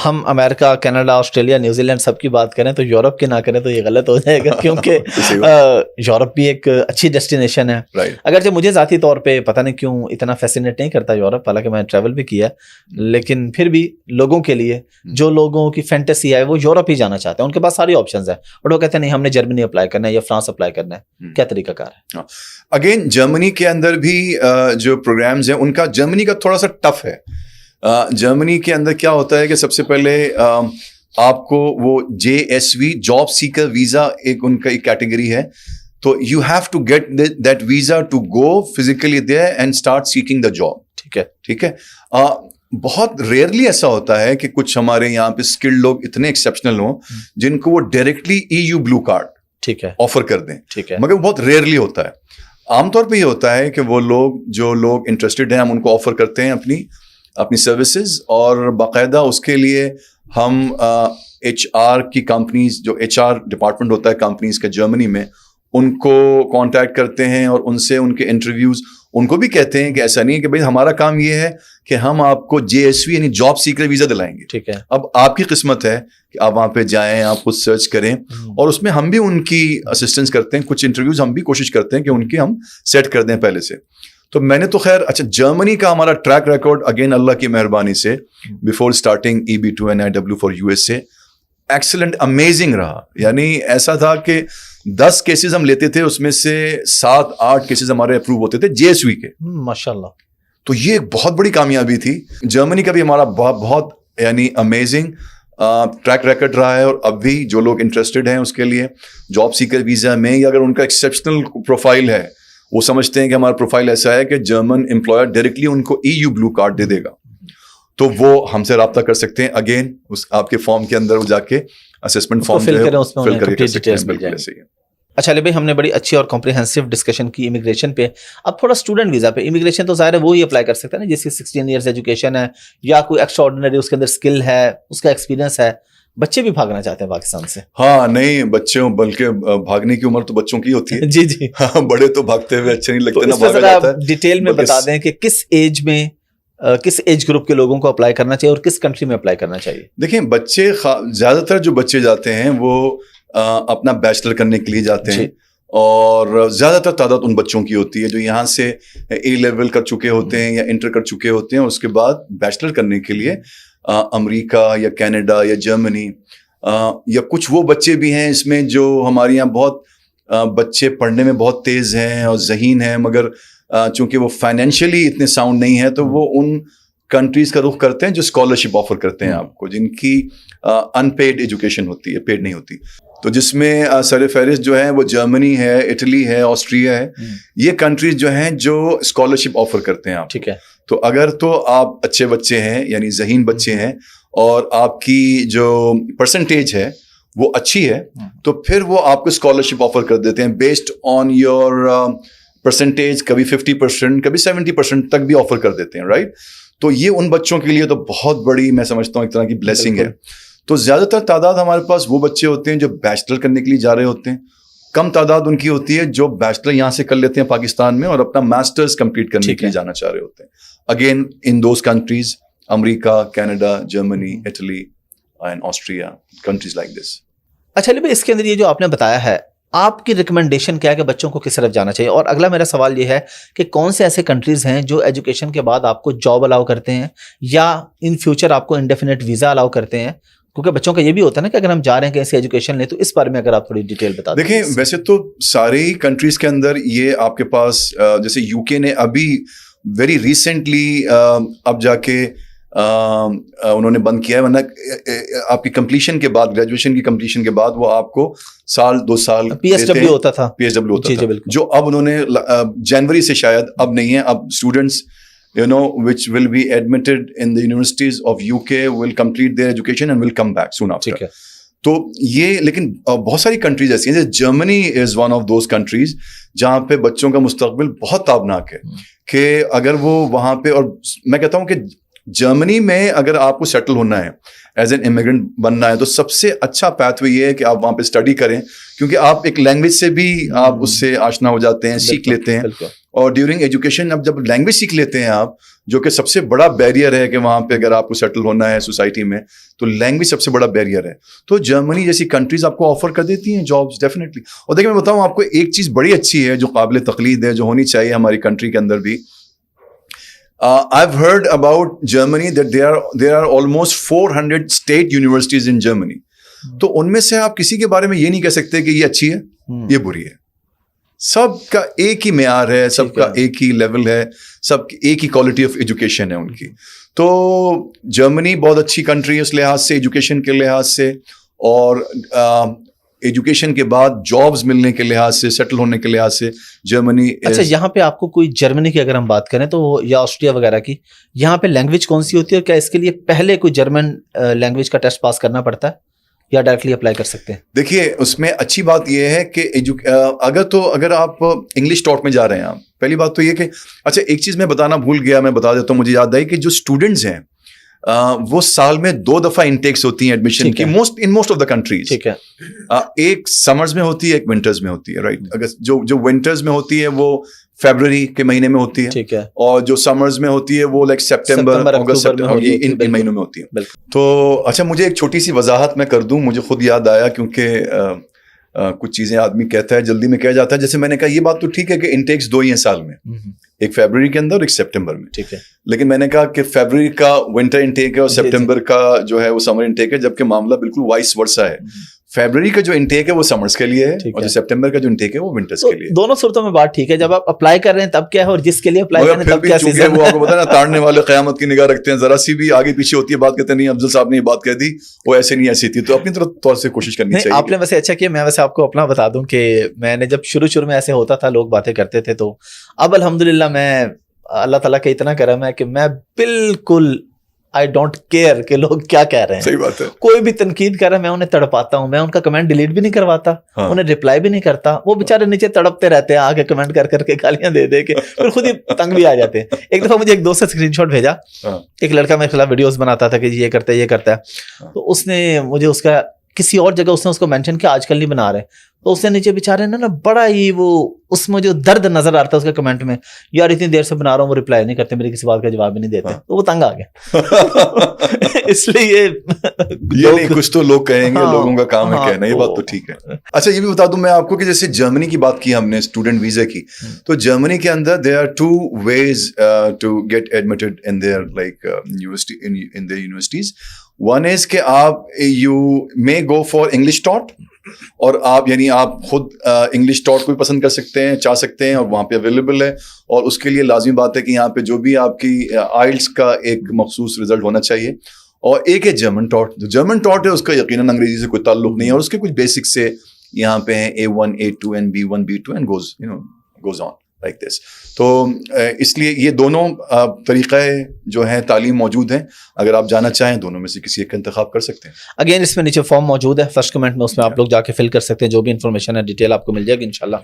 ہم امریکہ، Canada, Australia, New Zealand سب کی بات کریں تو یورپ کی نہ کریں تو یہ غلط ہو جائے گا، کیونکہ یورپ بھی ایک اچھی ڈیسٹینیشن ہے. اگرچہ مجھے ذاتی طور پہ پتہ نہیں کیوں اتنا فیسینیٹ نہیں کرتا یورپ، حالانکہ میں ٹریول بھی کیا، لیکن پھر بھی لوگوں کے لیے جو لوگوں کی فینٹیسی ہے وہ یورپ ہی جانا چاہتے ہیں، ان کے پاس ساری آپشنز ہیں، اور وہ کہتے ہیں نہیں ہم نے جرمنی اپلائی کرنا ہے یا فرانس اپلائی کرنا ہے. کیا طریقہ کار ہے؟ اگین جرمنی کے اندر بھی جو پروگرامز ہیں ان کا، جرمنی کا تھوڑا سا ٹف ہے. جرمنی کے اندر کیا ہوتا ہے کہ سب سے پہلے آپ کو وہ JSV جاب سیکر ویزا ایک ان کا ایک کیٹیگری ہے، تو you have to get that visa to go physically there and start seeking the job. ٹھیک ہے. بہت ریئرلی ایسا ہوتا ہے کہ کچھ ہمارے یہاں پہ اسکلڈ لوگ اتنے ایکسیپشنل ہوں جن کو وہ directly EU blue card offer کر دیں، مگر بہت ریئرلی ہوتا ہے. عام طور پہ یہ ہوتا ہے کہ وہ لوگ جو لوگ انٹرسٹڈ ہیں ہم ان کو آفر کرتے ہیں اپنی سروسز، اور باقاعدہ اس کے لیے ہم HR کی کمپنیز، جو HR ڈپارٹمنٹ ہوتا ہے کمپنیز کا جرمنی میں، ان کو کانٹیکٹ کرتے ہیں اور ان سے ان کے انٹرویوز، ان کو بھی کہتے ہیں کہ ایسا نہیں ہے کہ بھائی ہمارا کام یہ ہے کہ ہم آپ کو JSV یعنی جاب سیکر ویزا دلائیں گے. ٹھیک ہے. اب آپ کی قسمت ہے کہ آپ وہاں پہ جائیں، آپ خود سرچ کریں، اور اس میں ہم بھی ان کی اسسٹنس کرتے ہیں. کچھ انٹرویوز ہم بھی کوشش کرتے ہیں کہ ان کی ہم سیٹ کر دیں پہلے سے. تو میں نے تو خیر اچھا جرمنی کا ہمارا ٹریک ریکارڈ اگین اللہ کی مہربانی سے before starting EB2 and IW for USA excellent amazing رہا. یعنی ایسا تھا کہ 10 کیسز ہم لیتے تھے، اس میں سے 7-8 کیسز ہمارے اپروو ہوتے تھے JSV کے. ماشاءاللہ. تو یہ ایک بہت بڑی کامیابی تھی. جرمنی کا بھی ہمارا بہت یعنی امیزنگ ٹریک ریکارڈ رہا ہے. اور اب بھی جو لوگ انٹرسٹڈ ہیں اس کے لیے جاب سیکر ویزا میں، یا اگر ان کا ایکسیپشنل پروفائل ہے، وہ سمجھتے ہیں کہ ہمارا پروفائل ایسا ہے کہ جرمن امپلائر ڈائریکٹلی ان کو EU بلو کارڈ دے دے گا، تو وہ ہم سے رابطہ کر سکتے ہیں. اگین اس آپ کے فارم کے اندر وہ جا کے اسسمنٹ فارم فل کر کے. اچھا علی بھائی، ہم نے بڑی اچھی اور کمپریہنسو ڈسکشن کی امیگریشن پہ. اب تھوڑا اسٹوڈنٹ ویزا پہ. امیگریشن تو ظاہر ہے وہی اپلائی کر سکتا ہے نا جس کی 16 ایئرس ایجوکیشن ہے یا کوئی ایکسٹرا آرڈینری اس کے اندر اسکل ہے، اس کا ایکسپیرینس ہے. بچے بھی بھاگنا چاہتے ہیں پاکستان سے. ہاں نہیں بچوں، بلکہ بھاگنے کی عمر تو بچوں کی ہوتی ہے. جی ہاں، بڑے تو بھاگتے ہوئے اچھے نہیں لگتے نا. ذرا ڈیٹیل میں بتا دیں کہ کس ایج میں، کس ایج گروپ کے لوگوں کو اپلائی کرنا چاہیے اور کس کنٹری میں اپلائی کرنا چاہیے. دیکھیں بچے زیادہ تر جو بچے جاتے ہیں وہ اپنا بیچلر کرنے کے لیے جاتے ہیں، اور زیادہ تر تعداد ان بچوں کی ہوتی ہے جو یہاں سے A لیول کر چکے ہوتے ہیں یا انٹر کر چکے ہوتے ہیں، اس کے بعد بیچلر کرنے کے لیے امریکہ یا کینیڈا یا جرمنی، یا کچھ وہ بچے بھی ہیں اس میں جو ہمارے یہاں بہت بچے پڑھنے میں بہت تیز ہیں اور ذہین ہیں، مگر چونکہ وہ فائنینشلی اتنے ساؤنڈ نہیں ہے تو وہ ان کنٹریز کا رخ کرتے ہیں جو اسکالرشپ آفر کرتے ہیں آپ کو، جن کی ان پیڈ ایجوکیشن ہوتی ہے، پیڈ نہیں ہوتی. تو جس میں سر فہرست جو ہے وہ جرمنی ہے، اٹلی ہے، آسٹریا ہے. یہ کنٹریز جو ہیں جو اسکالرشپ آفر کرتے ہیں آپ. ٹھیک ہے. تو اگر تو آپ اچھے بچے ہیں، یعنی ذہین بچے ہیں، اور آپ کی جو پرسنٹیج ہے وہ اچھی ہے، تو پھر وہ آپ کو اسکالرشپ آفر کر دیتے ہیں بیسڈ آن یور پرسنٹیج. کبھی 50%، کبھی 70% تک بھی آفر کر دیتے ہیں، رائٹ. تو یہ ان بچوں کے لیے تو بہت بڑی میں سمجھتا ہوں ایک طرح کی بلیسنگ ہے. تو زیادہ تر تعداد ہمارے پاس وہ بچے ہوتے ہیں جو بیچلر کرنے کے لیے جا رہے ہوتے ہیں. کم تعداد ان کی ہوتی ہے جو بیچلر یہاں سے کر لیتے ہیں پاکستان میں اور اپنا ماسٹرز کمپلیٹ کرنے کے لیے جانا چاہ رہے ہوتے ہیں. Again in those countries, America, Canada, Germany, Italy and Austria, countries like this. اچھا علی بھائی، اس کے اندر یہ جو آپ نے بتایا ہے، آپ کی ریکمنڈیشن کیا ہے کہ بچوں کو کس طرف جانا چاہیے؟ اور اگلا میرا سوال یہ ہے کہ کون سے ایسے کنٹریز ہیں جو ایجوکیشن کے بعد آپ کو جاب الاؤ کرتے ہیں یا ان فیوچر آپ کو انڈیفینٹ ویزا الاؤ کرتے ہیں؟ کیونکہ بچوں کا یہ بھی ہوتا ہے نا کہ اگر ہم جا رہے ہیں کہ ایسی ایجوکیشن لیں، تو اس بارے میں اگر آپ تھوڑی ڈیٹیل بتا دیں. دیکھیں ویسے تو سارے ہی کنٹریز کے اندر یہ آپ کے پاس، جیسے UK نے ابھی ویری ریسنٹلی اب جا کے انہوں نے بند کیا ہے، ورنہ آپ کی کمپلیشن کے بعد، گریجویشن کی کمپلیشن کے بعد وہ آپ کو 2 سال PSW ہوتا تھا، جو اب انہوں نے جنوری سے شاید اب نہیں ہے. اب students which will be admitted in the universities of UK will complete their education and will come back soon after. تو یہ لیکن بہت ساری کنٹریز ایسی ہیں، جیسے Germany is one of those countries جہاں پہ بچوں کا مستقبل بہت تابناک ہے کہ اگر وہ وہاں پہ، اور میں کہتا ہوں کہ جرمنی میں اگر آپ کو سیٹل ہونا ہے، ایز این امیگرینٹ بننا ہے، تو سب سے اچھا پیتھ وے یہ ہے کہ آپ وہاں پہ اسٹڈی کریں، کیونکہ آپ ایک لینگویج سے بھی آپ اس سے آشنا ہو جاتے ہیں، سیکھ لیتے ہیں. اور ڈیورنگ ایجوکیشن اب جب لینگویج سیکھ لیتے ہیں آپ، جو کہ سب سے بڑا بیریئر ہے کہ وہاں پہ اگر آپ کو سیٹل ہونا ہے سوسائٹی میں تو لینگویج سب سے بڑا بیریئر ہے. تو جرمنی جیسی کنٹریز آپ کو آفر کر دیتی ہیں جابس ڈیفینیٹلی. اور دیکھیں میں بتاؤں آپ کو ایک چیز بڑی اچھی ہے جو قابل تقلید ہے, جو ہونی چاہیے ہماری کنٹری کے اندر بھی. I've heard about Germany that there are almost 400 state universities in Germany. تو ان میں سے آپ کسی کے بارے میں یہ نہیں کہہ سکتے کہ یہ اچھی ہے یہ بری ہے. سب کا ایک ہی معیار ہے, سب کا ایک ہی لیول ہے, سب کی ایک ہی کوالٹی آف ایجوکیشن ہے ان کی. تو جرمنی بہت اچھی کنٹری ہے اس لحاظ سے, ایجوکیشن کے لحاظ سے, اور ایجوکیشن کے بعد جابز ملنے کے لحاظ سے, سیٹل ہونے کے لحاظ سے جرمنی. اچھا, یہاں پہ آپ کو کوئی جرمنی کی اگر ہم بات کریں تو یا آسٹریا وغیرہ کی, یہاں پہ لینگویج کون سی ہوتی ہے, اور کیا اس کے لیے پہلے کوئی جرمن لینگویج کا ٹیسٹ پاس کرنا پڑتا ہے یا ڈائریکٹلی اپلائی کر سکتے ہیں؟ دیکھیے اس میں اچھی بات یہ ہے کہ اگر آپ انگلش ٹاک میں جا رہے ہیں, آپ پہلی بات تو یہ کہ اچھا ایک چیز میں بتانا بھول گیا, میں بتا دیتا ہوں, مجھے یاد آئی کہ جو اسٹوڈنٹس ہیں وہ سال میں 2 دفعہ انٹیکس ہوتی ہیں ایڈمیشن کی موسٹ آف دا کنٹریز. ٹھیک ہے, ایک سمرز میں ہوتی ہے, ایک ونٹرز میں ہوتی ہے, رائٹ. اگر جو ونٹرز میں ہوتی ہے وہ فیبرری کے مہینے میں ہوتی ہے, ٹھیک ہے, اور جو سمرز میں ہوتی ہے وہ لائک سپٹمبر اگست ان مہینوں میں ہوتی ہے. تو اچھا مجھے ایک چھوٹی سی وضاحت میں کر دوں, مجھے خود یاد آیا کیونکہ کچھ چیزیں آدمی کہتا ہے جلدی میں کہہ جاتا ہے. جیسے میں نے کہا یہ بات تو ٹھیک ہے کہ انٹیکس 2 ہی ہیں سال میں, ایک فیبرری کے اندر اور ایک سپٹمبر میں, ٹھیک ہے, لیکن میں نے کہا کہ فیبرری کا ونٹر انٹیک ہے اور سپٹمبر کا جو ہے وہ سمر انٹیک ہے, جبکہ معاملہ بالکل وائس ورسا ہے. فیبرری کا جو انٹیک ہے وہ سمرز کے لیے ہے اور جو سپٹمبر کا جو انٹیک ہے وہ ونٹرز کے لیے. دونوں صورتوں میں بات ٹھیک ہے, جب آپ اپلائی کر رہے ہیں تب کیا ہے, اور جس کے لیے اپلائی کر رہے ہیں تب کیا سیزن ہے. وہ آپ کو پتا نا تاڑنے والے قیامت کی نگاہ رکھتے ہیں, ذرا سی بھی آگے پیچھے ہوتی ہے بات کہتے ہیں نہیں افضل صاحب نے یہ بات کہہ دی, وہ ایسے نہیں ایسی تھی. تو اپنی طور سے کوشش کرنی چاہیے. آپ نے ویسے اچھا کیا, میں ویسے آپ کو اپنا بتا دوں کہ میں نے جب شروع میں ایسے ہوتا تھا, لوگ باتیں کرتے تھے, تو اب الحمدللہ میں اللہ تعالیٰ کا اتنا کرم ہے کہ میں بالکل I don't care کہ لوگ کیا کہہ رہے ہیں. صحیح بات ہے. کوئی بھی تنقید کر رہا ہے میں انہیں تڑپاتا ہوں, میں ان کا کمنٹ ڈیلیٹ بھی نہیں کرواتا, انہیں رپلائی بھی نہیں کرتا. وہ بےچارے نیچے تڑپتے رہتے ہیں آگے کمنٹ کر کے گالیاں دے کے, پھر خود ہی تنگ بھی آ جاتے ہیں. ایک دفعہ مجھے ایک دوست سے اسکرین شاٹ بھیجا, ایک لڑکا میرے خلاف ویڈیوز بناتا تھا کہ یہ کرتا ہے, تو اس نے مجھے اس کا کسی اور جگہ اس نے اس کو مینشن کیا آج کل نہیں بنا رہے, تو اس نے نیچے بیچارے نا بڑا ہی وہ اس میں جو درد نظر آتا ہے اس کے کمنٹ میں, یار اتنی دیر سے بنا رہا ہوں وہ رپلائی نہیں کرتے, میری کسی بات کا جواب بھی نہیں دیتے, تو وہ تنگ آ گیا. اس لیے یہ نہیں, کچھ تو لوگ کہیں گے, لوگوں کا کام ہے کہنا, یہ بات تو ٹھیک ہے. اچھا یہ بھی بتا دوں میں آپ کو کہ جیسے جرمنی کی بات کی ہم نے اسٹوڈنٹ ویزے کی, تو جرمنی کے اندر there are 2 ways to get admitted in their like university in their universities. One is کہ آپ you may go for English taught, اور آپ یعنی آپ خود انگلش ٹاٹ کو بھی پسند کر سکتے ہیں, چاہ سکتے ہیں, اور وہاں پہ اویلیبل ہے. اور اس کے لیے لازمی بات ہے کہ یہاں پہ جو بھی آپ کی آئلٹس کا ایک مخصوص رزلٹ ہونا چاہیے. اور ایک ہے جرمن ٹاٹ. جو جرمن ٹاٹ ہے اس کا یقیناً انگریزی سے کوئی تعلق نہیں ہے, اور اس کے کچھ بیسک سے یہاں پہ ہیں A1 A2 and B1 B2 and goes on like this. تو اس لیے یہ دونوں طریقے جو ہیں تعلیم موجود ہیں, اگر آپ جانا چاہیں دونوں میں سے کسی ایک کا انتخاب کر سکتے ہیں. اگین اس میں نیچے فارم موجود ہے, فرسٹ کمنٹ میں, اس میں آپ لوگ جا کے فل کر سکتے ہیں, جو بھی انفارمیشن ہے ڈیٹیل آپ کو مل جائے گی انشاءاللہ.